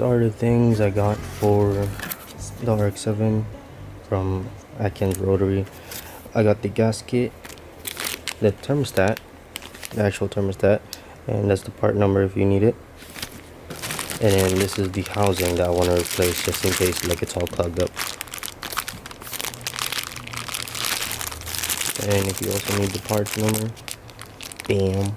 These are the things I got for the Rx7 from Atkins Rotary. I got the gasket, the thermostat, the actual thermostat, and that's the part number if you need it. And then this is the housing that I want to replace just in case like it's all clogged up. And if you also need the parts number, bam.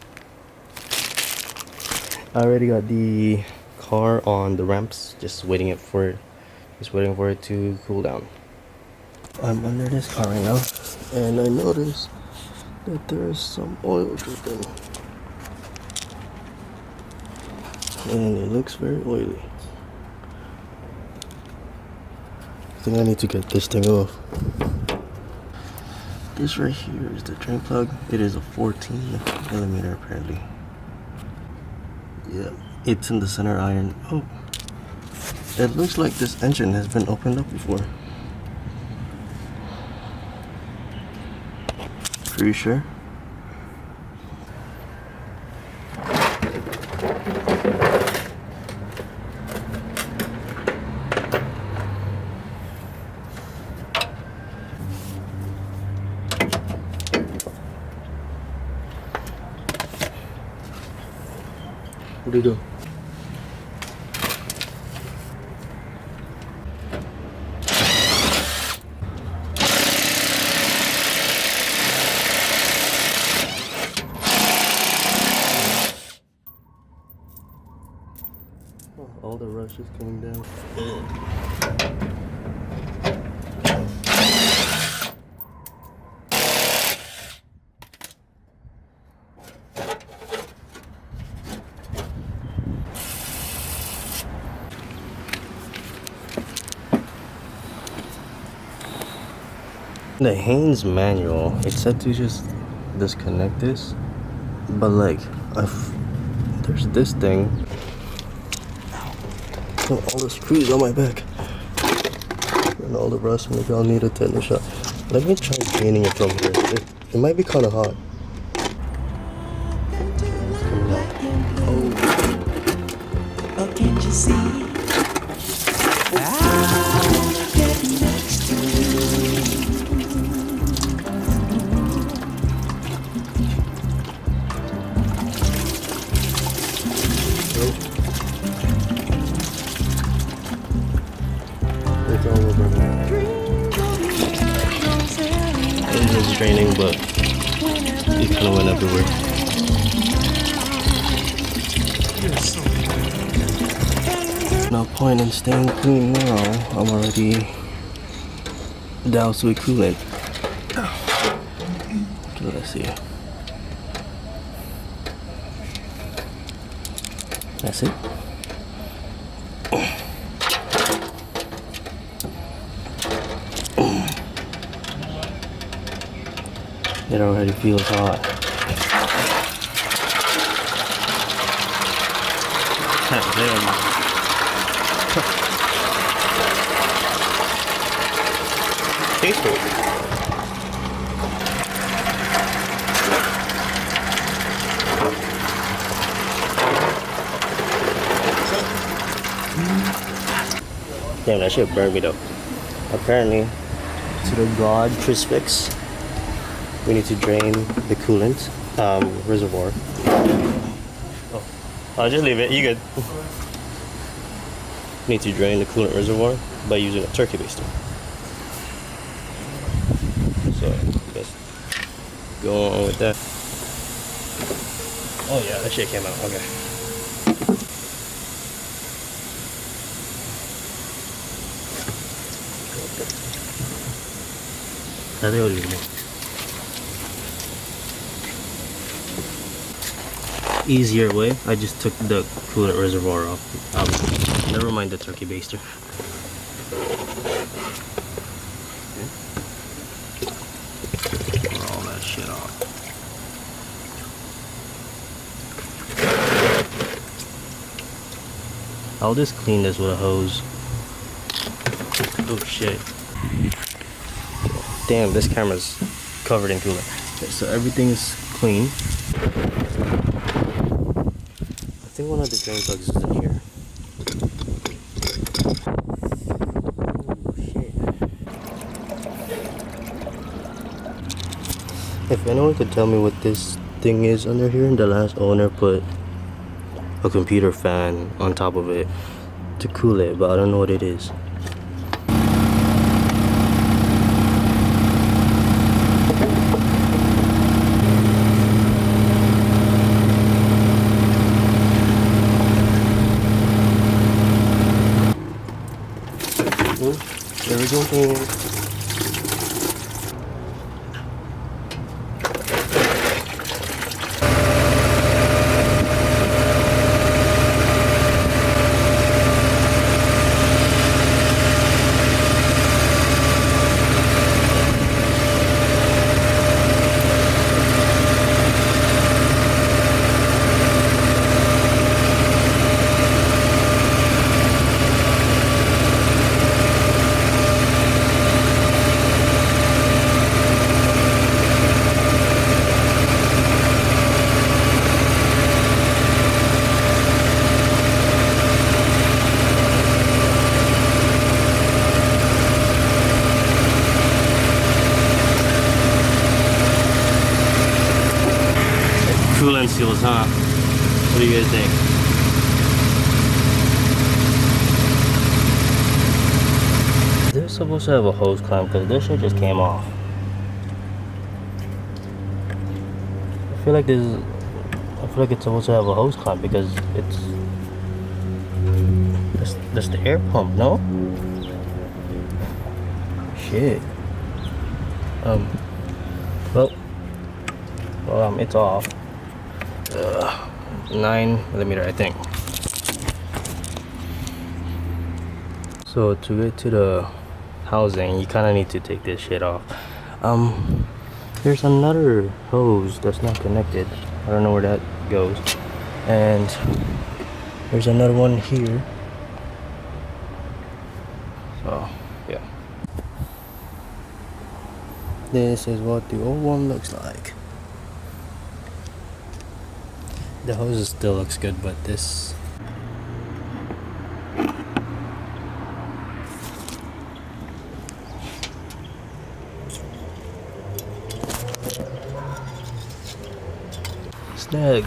I already got the car on the ramps, just waiting for it to cool down. I'm under this car right now, and I noticed that there's some oil dripping, and it looks very oily. I think I need to get this thing off. This right here is the drain plug. It is a 14mm apparently. Yeah, it's in the center iron. Oh, it looks like this engine has been opened up before. Pretty sure. What do you do? Oh, all the rust is coming down. The Haynes manual, it said to just disconnect this, but like, there's this thing. Oh, all the screws on my back and all the rust. Maybe I'll need a tetanus shot. Let me try draining it from here. It might be kind of hot. It's coming out. Oh, can't you see? It's all over now. Engine's draining, but it kind of went everywhere. No point in staying clean now. I'm already doused with coolant. Okay, let's see. That's it. It already feels hot. Tasteful. Damn, that shit burned me though. Apparently, to the God crucifix, we need to drain the coolant reservoir. Oh, I'll just leave it. You good? Need to drain the coolant reservoir by using a turkey baster. So let's go on with that. Oh yeah, that shit came out. Okay. Easier way, I just took the coolant reservoir off. Never mind the turkey baster. Pour all that shit off. I'll just clean this with a hose. Oh shit. Damn, this camera's covered in coolant. Okay, so everything is clean. I think one of the drain plugs is in here. If anyone could tell me what this thing is under here, the last owner put a computer fan on top of it to cool it, but I don't know what it is. There we go here. Coolant seals, huh? What do you guys think? They're supposed to have a hose clamp because this shit just came off. I feel like it's supposed to have a hose clamp because that's the air pump, no? Shit. Well, it's off. 9mm, I think. So to get to the housing, you kind of need to take this shit off. There's another hose that's not connected. I don't know where that goes. And there's another one here. So yeah, this is what the old one looks like. The hose still looks good, but this snag.